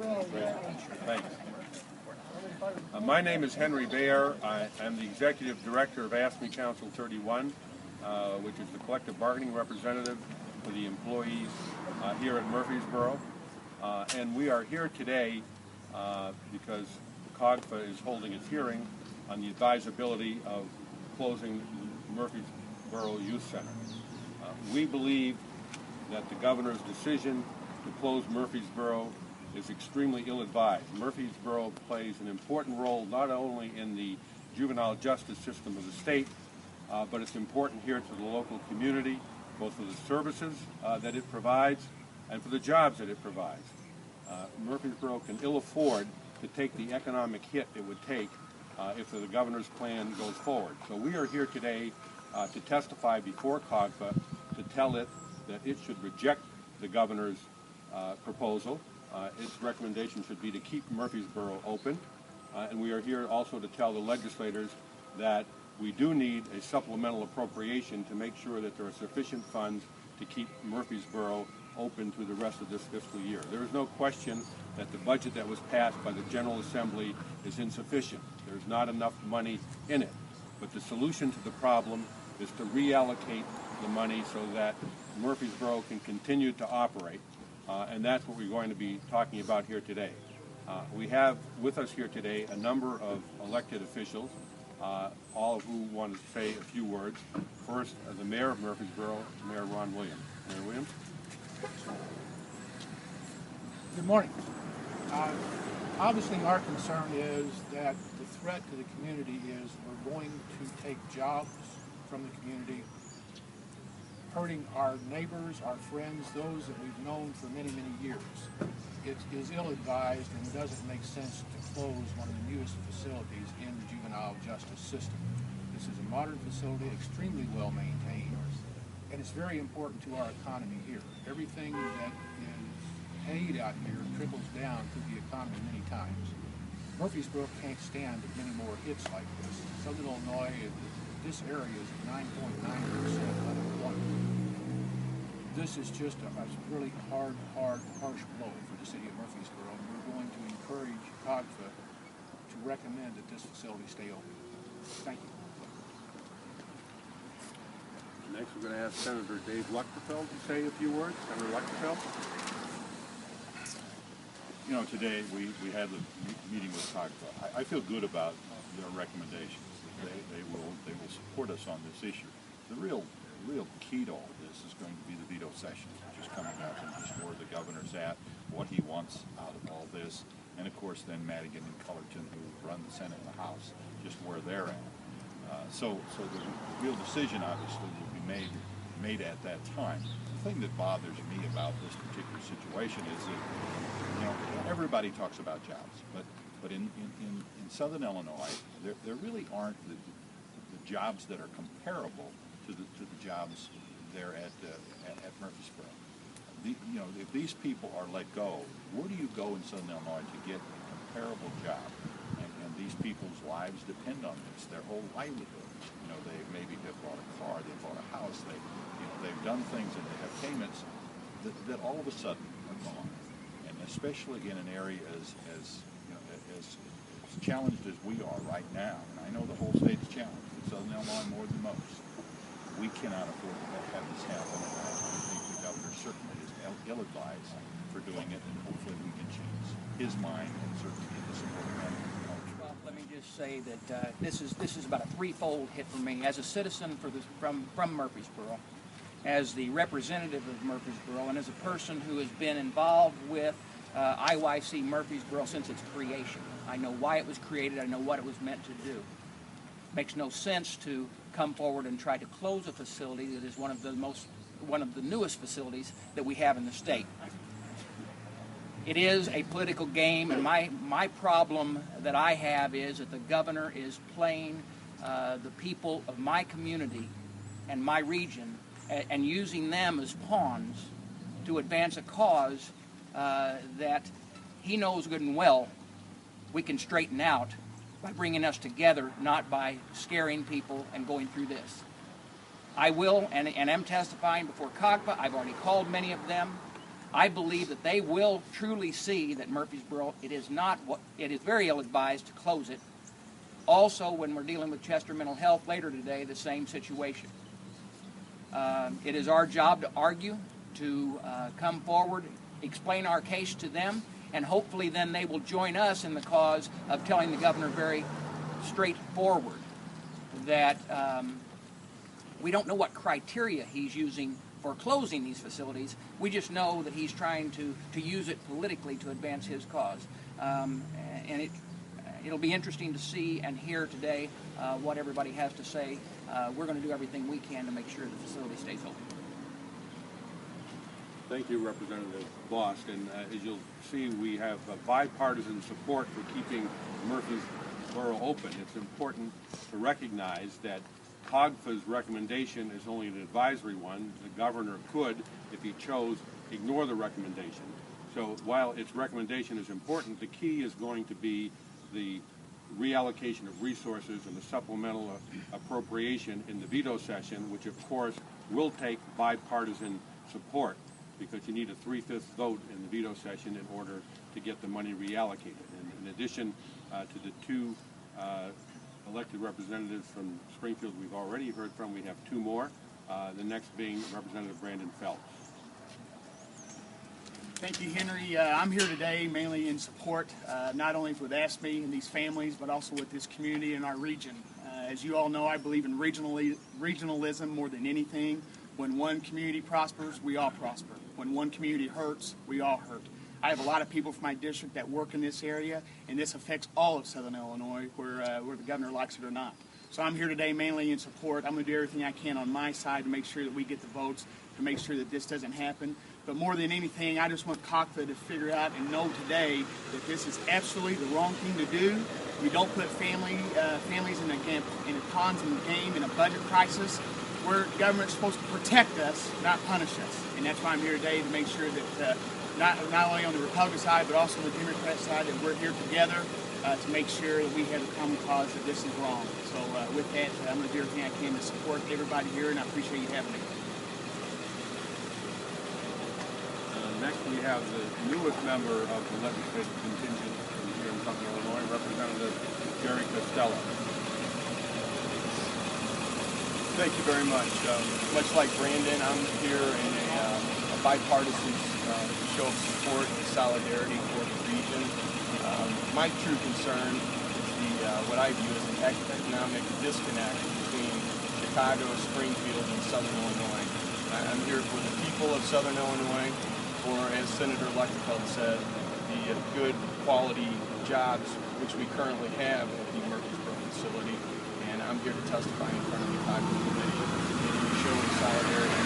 Thanks. My name is Henry Baer. I am the Executive Director of AFSCME Council 31, which is the collective bargaining representative for the employees here at Murphysboro. And we are here today because COGFA is holding its hearing on the advisability of closing Murphysboro Youth Center. We believe that the governor's decision to close Murphysboro is extremely ill-advised. Murphysboro plays an important role not only in the juvenile justice system of the state, but it's important here to the local community, both for the services that it provides and for the jobs that it provides. Murphysboro can ill afford to take the economic hit it would take if the governor's plan goes forward. So we are here today to testify before COGFA to tell it that it should reject the governor's proposal. Its recommendation should be to keep Murphysboro open. And we are here also to tell the legislators that we do need a supplemental appropriation to make sure that there are sufficient funds to keep Murphysboro open through the rest of this fiscal year. There is no question that the budget that was passed by the General Assembly is insufficient. There's not enough money in it. But the solution to the problem is to reallocate the money so that Murphysboro can continue to operate. And that's what we're going to be talking about here today. We have with us here today a number of elected officials, all of who want to say a few words. First, the mayor of Murphysboro, Mayor Ron Williams. Mayor Williams. Good morning. Obviously our concern is that the threat to the community is we're going to take jobs from the community, hurting our neighbors, our friends, those that we've known for many, many years. It is ill-advised and it doesn't make sense to close one of the newest facilities in the juvenile justice system. This is a modern facility, extremely well maintained, and it's very important to our economy here. Everything that is paid out here trickles down through the economy many times. Murphysboro can't stand many more hits like this. Southern Illinois, this area is at 9.9% unemployment. This is just a really harsh blow for the city of Murphysboro, and we're going to encourage COGFA to recommend that this facility stay open. Thank you. Next, we're going to ask Senator Dave Luchterfeld to say a few words. Senator Luchterfeld. You know, today we had the meeting with COGFA. I feel good about their recommendations. They will support us on this issue. The real key to all this is going to be the veto session, which is coming up, and just where the governor's at, what he wants out of all this, and of course then Madigan and Cullerton, who run the Senate and the House, just where they're at. So the real decision obviously will be made at that time. The thing that bothers me about this particular situation is that, you know, everybody talks about jobs, but in Southern Illinois, there really aren't the jobs that are comparable to the jobs there at Murphysboro. You know, if these people are let go, where do you go in Southern Illinois to get a comparable job? And these people's lives depend on this, their whole livelihoods. You know, they maybe have bought a car, they've bought a house, they've done things and they have payments that all of a sudden are gone. And especially in an area as challenged as we are right now, and I know the whole state's challenged, but Southern Illinois more than most, we cannot afford to have this happen, and I think the governor certainly is ill-advised for doing it, and hopefully we can change his mind and certainly get this important. Well, let me just say that this is about a threefold hit for me as a citizen from Murphysboro, as the representative of Murphysboro, and as a person who has been involved with IYC Murphysboro since its creation. I know why it was created. I know what it was meant to do. Makes no sense to come forward and try to close a facility that is one of the newest facilities that we have in the state. It is a political game, and my problem that I have is that the governor is playing the people of my community and my region and using them as pawns to advance a cause that he knows good and well we can straighten out by bringing us together, not by scaring people and going through this. I will and am testifying before COGFA. I've already called many of them. I believe that they will truly see that Murphysboro, it is very ill-advised to close it. Also, when we're dealing with Chester Mental Health later today, the same situation. It is our job to argue, to come forward, explain our case to them, and hopefully then they will join us in the cause of telling the governor very straightforward that we don't know what criteria he's using for closing these facilities. We just know that he's trying to use it politically to advance his cause. And it'll be interesting to see and hear today what everybody has to say. We're going to do everything we can to make sure the facility stays open. Thank you, Representative Boston. As you'll see, we have bipartisan support for keeping Murphysboro open. It's important to recognize that COGFA's recommendation is only an advisory one. The governor could, if he chose, ignore the recommendation. So while its recommendation is important, the key is going to be the reallocation of resources and the supplemental appropriation in the veto session, which of course will take bipartisan support, because you need a 3/5 vote in the veto session in order to get the money reallocated. And in addition to the two elected representatives from Springfield we've already heard from, we have two more, the next being Representative Brandon Phelps. Thank you, Henry. I'm here today mainly in support, not only with AFSCME and these families, but also with this community and our region. As you all know, I believe in regionalism more than anything. When one community prospers, we all prosper. When one community hurts, we all hurt. I have a lot of people from my district that work in this area, and this affects all of Southern Illinois, where the governor likes it or not. So I'm here today mainly in support. I'm going to do everything I can on my side to make sure that we get the votes, to make sure that this doesn't happen. But more than anything, I just want COGFA to figure out and know today that this is absolutely the wrong thing to do. We don't put families in a cons in the game in a budget crisis. Where the government's supposed to protect us, not punish us. And that's why I'm here today, to make sure that not only on the Republican side, but also on the Democrat side, that we're here together to make sure that we have a common cause that this is wrong. So with that, I'm going to do everything I can to support everybody here, and I appreciate you having me. Next, we have the newest member of the legislative contingent here in Southern Illinois, Representative Jerry Costello. Thank you very much. Much like Brandon, I'm here in a bipartisan show of support and solidarity for the region. My true concern is what I view as an economic disconnect between Chicago, Springfield, and Southern Illinois. I'm here for the people of Southern Illinois, for, as Senator Lechterfeld said, the good quality jobs which we currently have at the Murphysboro facility. And I'm here to testify in front of the COGFA committee, show solidarity